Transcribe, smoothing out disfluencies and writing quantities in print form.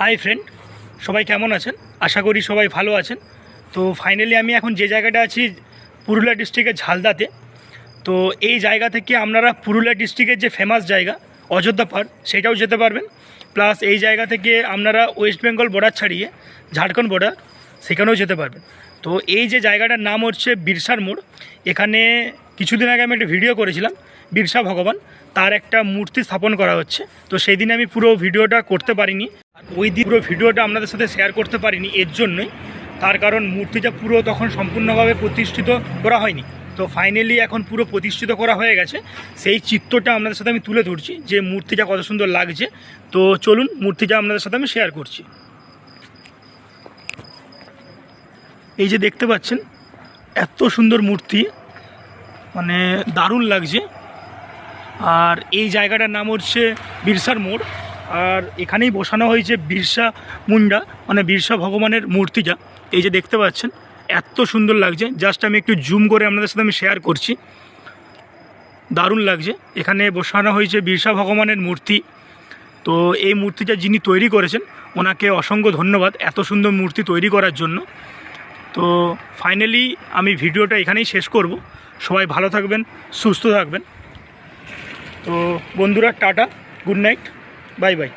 Hi friend, সবাই কেমন আছেন? আশা করি সবাই ভালো আছেন। তো ফাইনালি আমি এখন যে জায়গাটা আছি পুরুলিয়া ডিস্ট্রিক্টের ঝালদাতে। তো এই জায়গা থেকে আপনারা পুরুলিয়া ডিস্ট্রিক্টের যে ফেমাস জায়গা অযোধ্যা পাহাড় সেটাও যেতে পারবেন। প্লাস এই জায়গা থেকে আপনারা ওয়েস্ট বেঙ্গল বর্ডার ছাড়িয়ে ঝাড়খণ্ড বর্ডার সেখানেও যেতে পারবেন। তো এই যে জায়গাটার নাম হচ্ছে বিরসার মোড়। এখানে কিছুদিন আগে আমি একটা ভিডিও করেছিলাম, বিরসা ভগবান তার একটা মূর্তি স্থাপন করা হচ্ছে। তো সেই দিন আমি পুরো ভিডিওটা করতে পারিনি, ওই দিন পুরো ভিডিওটা আপনাদের সাথে শেয়ার করতে পারিনি এর জন্যই। তার কারণ মূর্তিটা পুরো তখন সম্পূর্ণভাবে প্রতিষ্ঠিত করা হয়নি। তো ফাইনালি এখন পুরো প্রতিষ্ঠিত করা হয়ে গেছে। সেই চিত্রটা আপনাদের সাথে আমি তুলে ধরছি যে মূর্তিটা কত সুন্দর লাগছে। তো চলুন মূর্তিটা আপনাদের সাথে আমি শেয়ার করছি। এই যে দেখতে পাচ্ছেন এত সুন্দর মূর্তি, মানে দারুণ লাগছে। আর এই জায়গাটার নাম হচ্ছে বিরসার মোড়। আর এখানেই বসানো হয়েছে বিরসা মুন্ডা, মানে বিরসা ভগবানের মূর্তিটা। এই যে দেখতে পাচ্ছেন এত সুন্দর লাগছে। জাস্ট আমি একটু জুম করে আপনাদের সাথে আমি শেয়ার করছি, দারুণ লাগছে। এখানে বসানো হয়েছে বিরসা ভগবানের মূর্তি। তো এই মূর্তিটা যিনি তৈরি করেছেন ওনাকে অসংখ্য ধন্যবাদ এত সুন্দর মূর্তি তৈরি করার জন্য। তো ফাইনালি আমি ভিডিওটা এখানেই শেষ করব। সবাই ভালো থাকবেন, সুস্থ থাকবেন। তো বন্ধুরা tata, good night, bye bye.